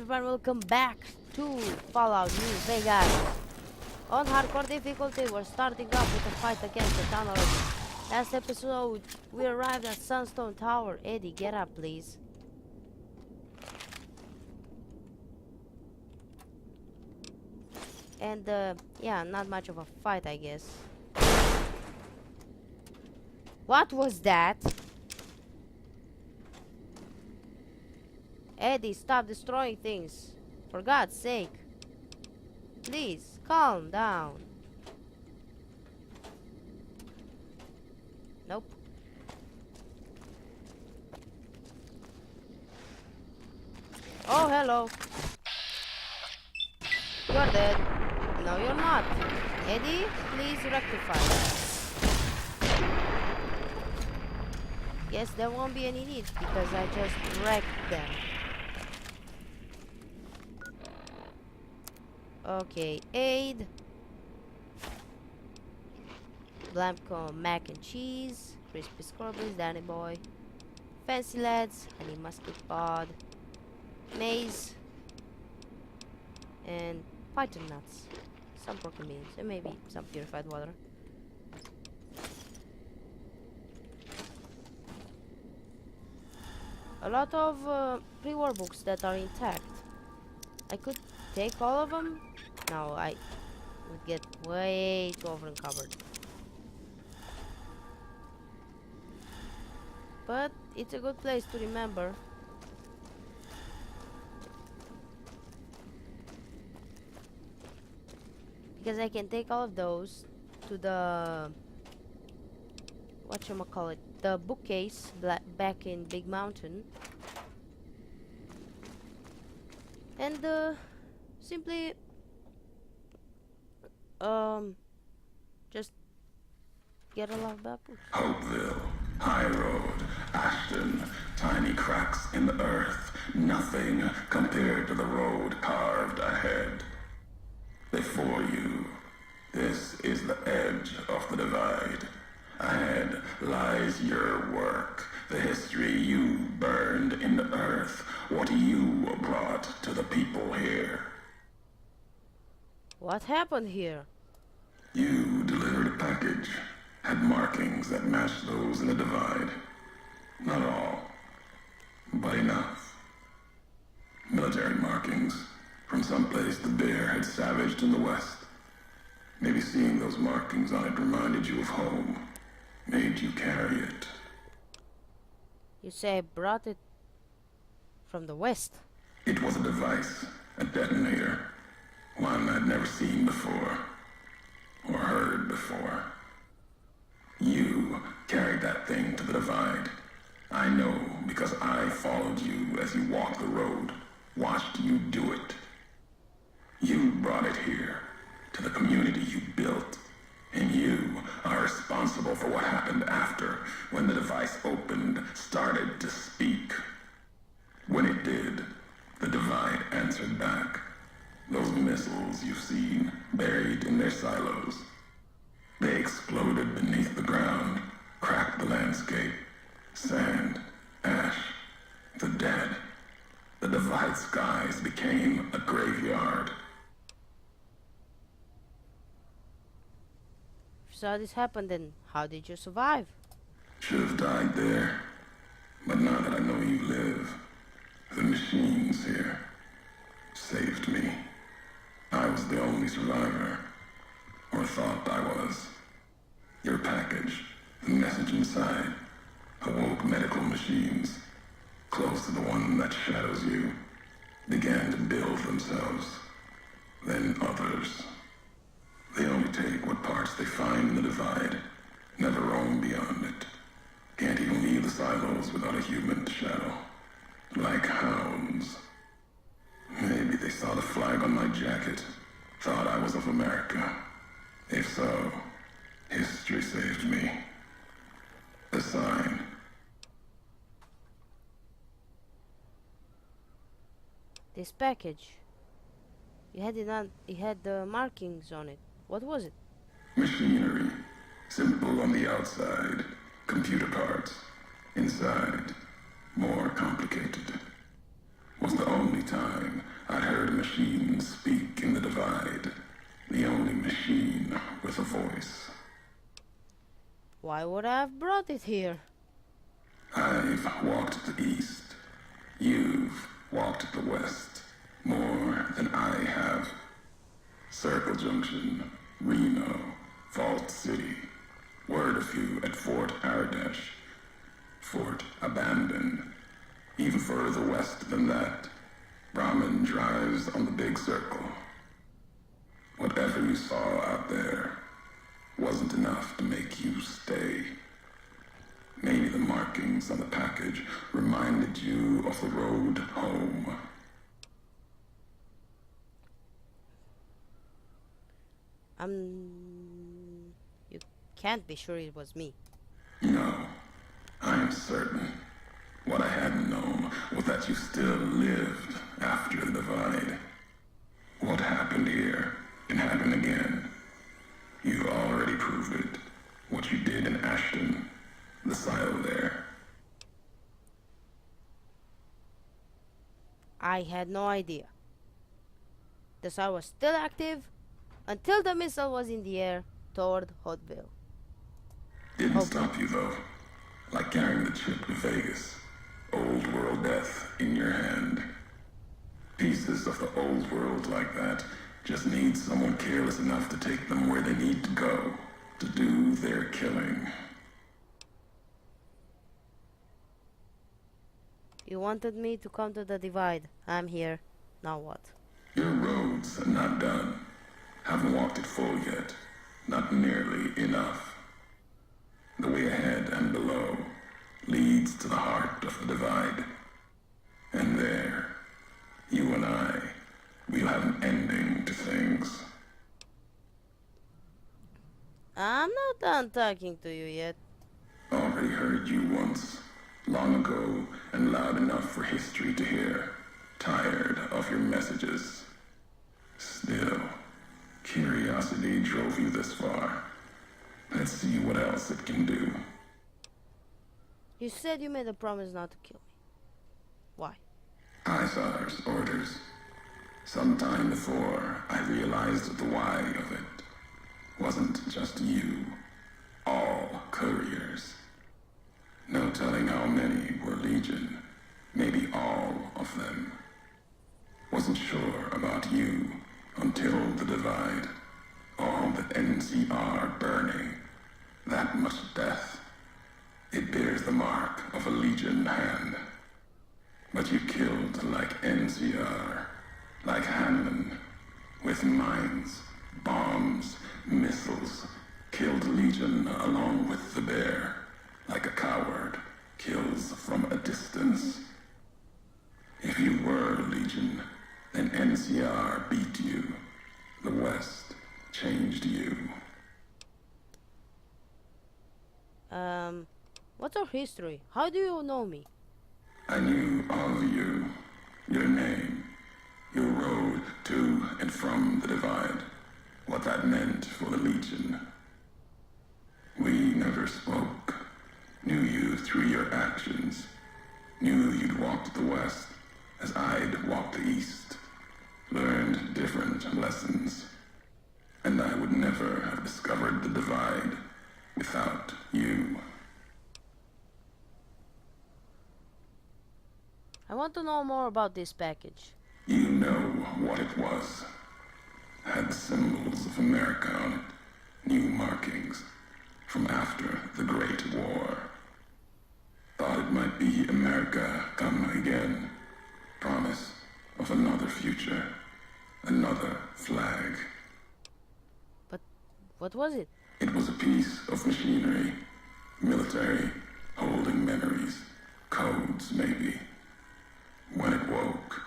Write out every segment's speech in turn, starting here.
Everyone, welcome back to Fallout New Vegas. On hardcore difficulty, we're starting off with a fight against the tunnel. Last episode, we arrived at Sunstone Tower. Eddie, get up, please. And, yeah, not much of a fight, I guess. What was that? Eddie, stop destroying things. For God's sake. Please, calm down. Nope. Oh, hello. You're dead. No, you're not. Eddie, please rectify that. Guess there won't be any need because I just wrecked them. Okay, aid. Blamco mac and cheese. Crispy scorpions, Danny boy. Fancy lads, honey mustard pod. Maize. And python nuts. Some pork and beans, and maybe some purified water. A lot of pre-war books that are intact. I could take all of them. No, I would get way too over-encumbered. But it's a good place to remember. Because I can take all of those to the whatchamacallit, the bookcase back in Big Mountain. And simply just get a lot of books. Hopeville, High Road, Ashton, tiny cracks in the earth, nothing compared to the road carved ahead. Before you, this is the edge of the divide. Ahead lies your work, the history you burned in the earth, what you brought to the people here. What happened here? You delivered a package, had markings that matched those in the divide. Not all, but enough. Military markings from someplace the bear had savaged in the west. Maybe seeing those markings on it reminded you of home, made you carry it. You say I brought it from the west? It was a device, a detonator, one I'd never seen before, or heard before. You carried that thing to the divide. I know because I followed you as you walked the road, watched you do it. You brought it here, to the community you built, and you are responsible for what happened after, when the device opened, started to speak. When it did, the divide answered back. Those missiles you've seen, buried in their silos. They exploded beneath the ground, cracked the landscape. Sand, ash, the dead. The divide skies became a graveyard. So this happened, then how did you survive? Should have died there. But now that I know you live, the machines here saved me. I was the only survivor, or thought I was. Your package, the message inside, awoke medical machines, close to the one that shadows you, began to build themselves. Then others. They only take what parts they find in the divide, never roam beyond it. Can't even leave the silos without a human shadow. Like hounds. Maybe they saw the flag on my jacket, thought I was of America. If so, history saved me. A sign. This package. You had it on. It had the markings on it. What was it? Machinery. Simple on the outside. Computer parts. Inside. More complicated. Was the only time machine speak in the divide. The only machine with a voice. Why would I have brought it here? I've walked the east. You've walked the west. More than I have. Circle Junction, Reno, Vault City. Word of you at Fort Aradesh. Fort abandoned. Even further west than that, Brahmin drives on the big circle. Whatever you saw out there wasn't enough to make you stay. Maybe the markings on the package reminded you of the road home. You can't be sure it was me. No, I am certain. What I hadn't known was that you still lived after the divide. What happened here can happen again. You already proved it. What you did in Ashton, the silo there. I had no idea. The SAR was still active until the missile was in the air toward Hotville. Didn't stop you though. Like carrying the chip to Vegas. Old world death in your hand. Pieces of the old world like that just need someone careless enough to take them where they need to go. To do their killing. You wanted me to come to the divide. I'm here. Now what? Your road's not done. Haven't walked it full yet. Not nearly enough. The way ahead and below leads to the heart of the divide. And there, you and I, we'll have an ending to things. I'm not done talking to you yet. Already heard you once, long ago, and loud enough for history to hear. Tired of your messages. Still, curiosity drove you this far. Let's see what else it can do. You said you made a promise not to kill me. Why? Caesar's orders. Sometime before, I realized the why of it. Wasn't just you. All couriers. No telling how many were Legion. Maybe all of them. Wasn't sure about you until the divide. All the NCR burning. That much death. It bears the mark of a Legion hand. But you killed like NCR. Like Hanlon. With mines, bombs, missiles. Killed Legion along with the bear. Like a coward. Kills from a distance. If you were Legion, then NCR beat you. The West changed you. What's our history? How do you know me? I knew all of you. Your name. Your road to and from the divide. What that meant for the Legion. We never spoke. Knew you through your actions. Knew you'd walked the West as I'd walked the East. Learned different lessons. And I would never have discovered the divide without you. I want to know more about this package. You know what it was. Had the symbols of America on it. New markings. From after the Great War. Thought it might be America come again. Promise of another future. Another flag. But what was it? It was a piece of machinery. Military. Holding memories. Codes, maybe. When it woke,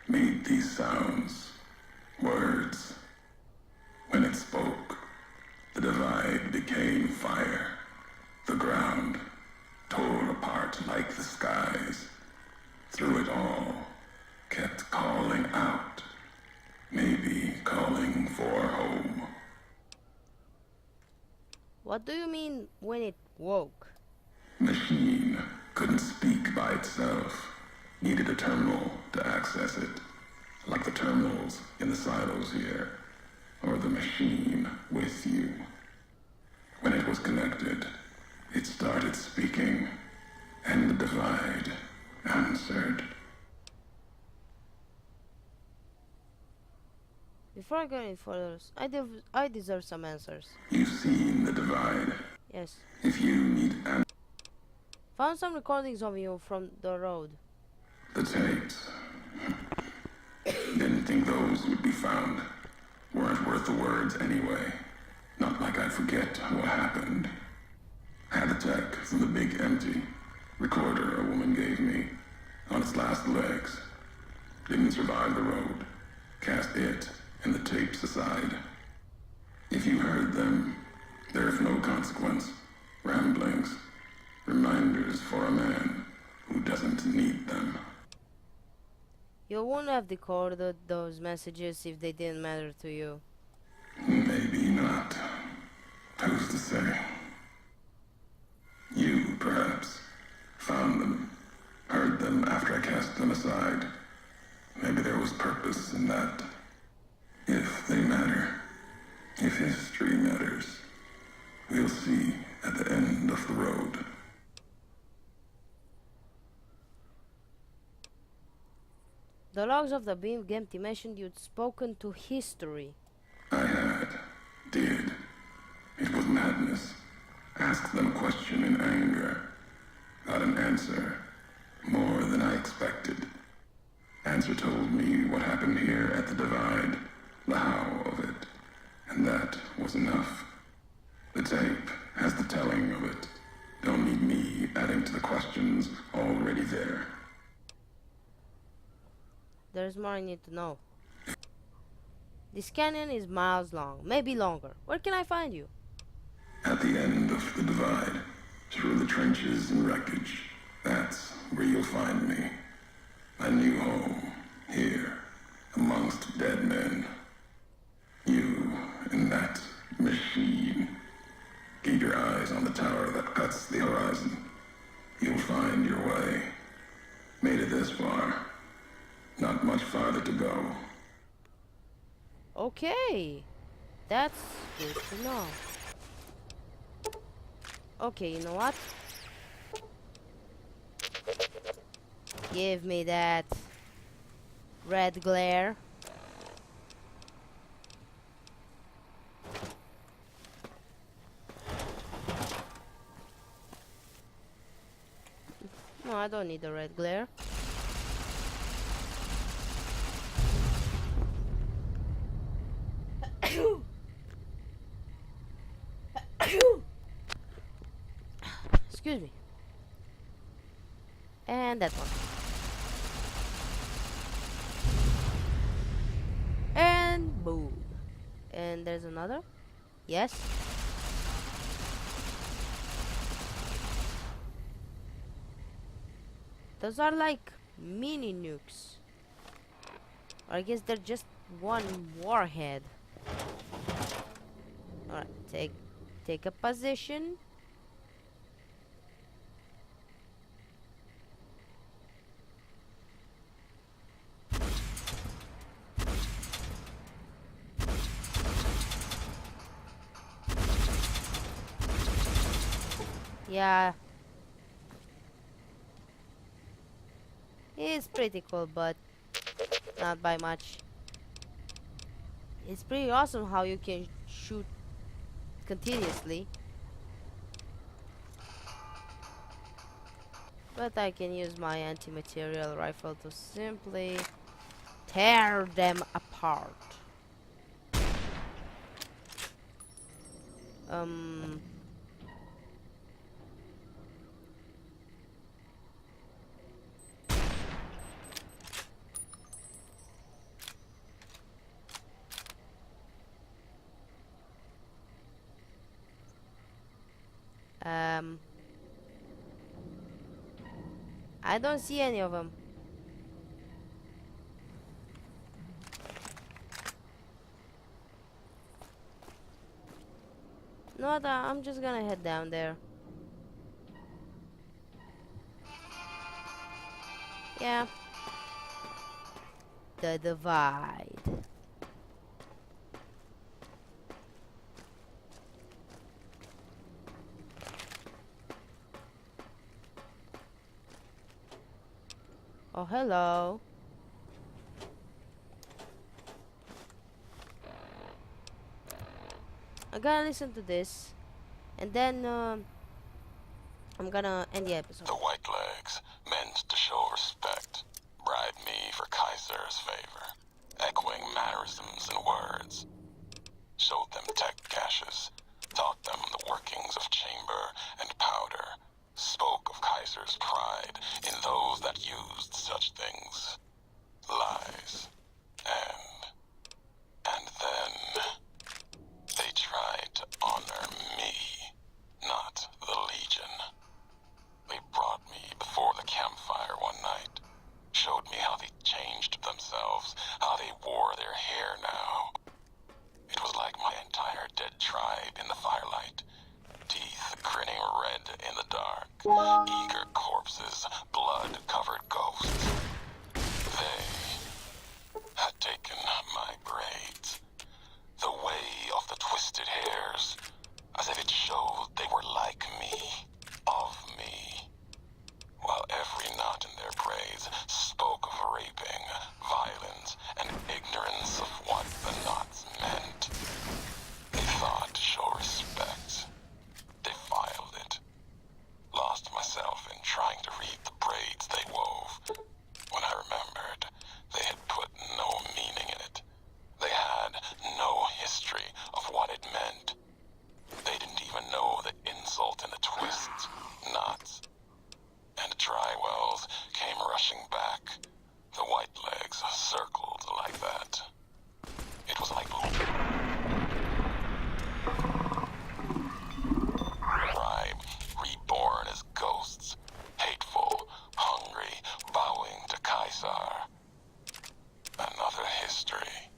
made these sounds. Words. When it spoke, the divide became fire. The ground tore apart like the skies. Through it all, kept calling out. Maybe calling for home. What do you mean when it woke? Machine couldn't speak by itself. Needed a terminal to access it. like the terminals in the silos here, or the machine with you. When it was connected, it started speaking, and the divide answered. Before I go any further, I deserve some answers. You've seen the divide. Yes. If you need Found some recordings of you from the road. the tapes, didn't think those would be found. Weren't worth the words anyway. Not like I'd forget what happened. Had the tech from the big empty recorder a woman gave me on its last legs. Didn't survive the road. Cast it and the tapes aside. If you heard them, they're of no consequence. Ramblings. Reminders for a man who doesn't need them. You wouldn't have decoded those messages if they didn't matter to you. Maybe not. Who's to say? You, perhaps, found them, heard them after I cast them aside. Maybe there was purpose in that. If they matter, if history matters, we'll see at the end of the road. The logs of the beam empty mentioned you'd spoken to history. I did. It was madness. Asked them a question in anger. Got an answer. More than I expected. Answer told me what happened here at the divide, the how of it, and that was enough. The tape has the telling of it. Don't need me adding to the questions already there. There's more I need to know. This canyon is miles long, maybe longer. Where can I find you? At the end of the divide, through the trenches and wreckage, that's where you'll find me. My new home, here, amongst dead men. You and that machine. Keep your eyes on the tower that cuts the horizon. You'll find your way. Made it this far. Not much farther to go. Okay. That's good to know. Okay, you know what? Give me that red glare. No, I don't need the red glare. Excuse me. And that one. And boom. And there's another. Yes. Those are like mini nukes. Or I guess they're just one warhead. Alright, take a position. Yeah. It's pretty cool, but not by much. It's pretty awesome how you can shoot continuously. But I can use my anti-material rifle to simply tear them apart. I don't see any of them. No, I'm just gonna head down there. Yeah. the divide. Oh, hello. I'm gonna listen to this, and then I'm gonna end the episode. The Whitelegs meant to show respect, bribe me for Kaiser's favor, echoing mannerisms and words. Showed them tech caches, taught them the workings of chamber and powder, spoke of Kaiser's pride in those that used such things. Lies. And then they tried to honor me, not the Legion. They brought me before the campfire one night, showed me how they changed themselves, how they wore their hair now. It was like my entire dead tribe in the firelight, teeth grinning red in the dark, eager corpses, blood-covered ghosts. They had taken my braids, the way of the twisted hairs, as if it showed they were like me, of me, while every knot in their braids spoke of raping, violence, and ignorance of what the knots meant. They thought to show respect. Defiled it. Lost myself in trying to read the braids they wove. When I remembered, they had put no meaning in it. They had no history of what it meant. They didn't even know the insult in the twists, knots. And dry wells came rushing back. The Whitelegs circled like that. It was like tribe reborn as ghosts, hateful, hungry, bowing to Kaiser. Another history.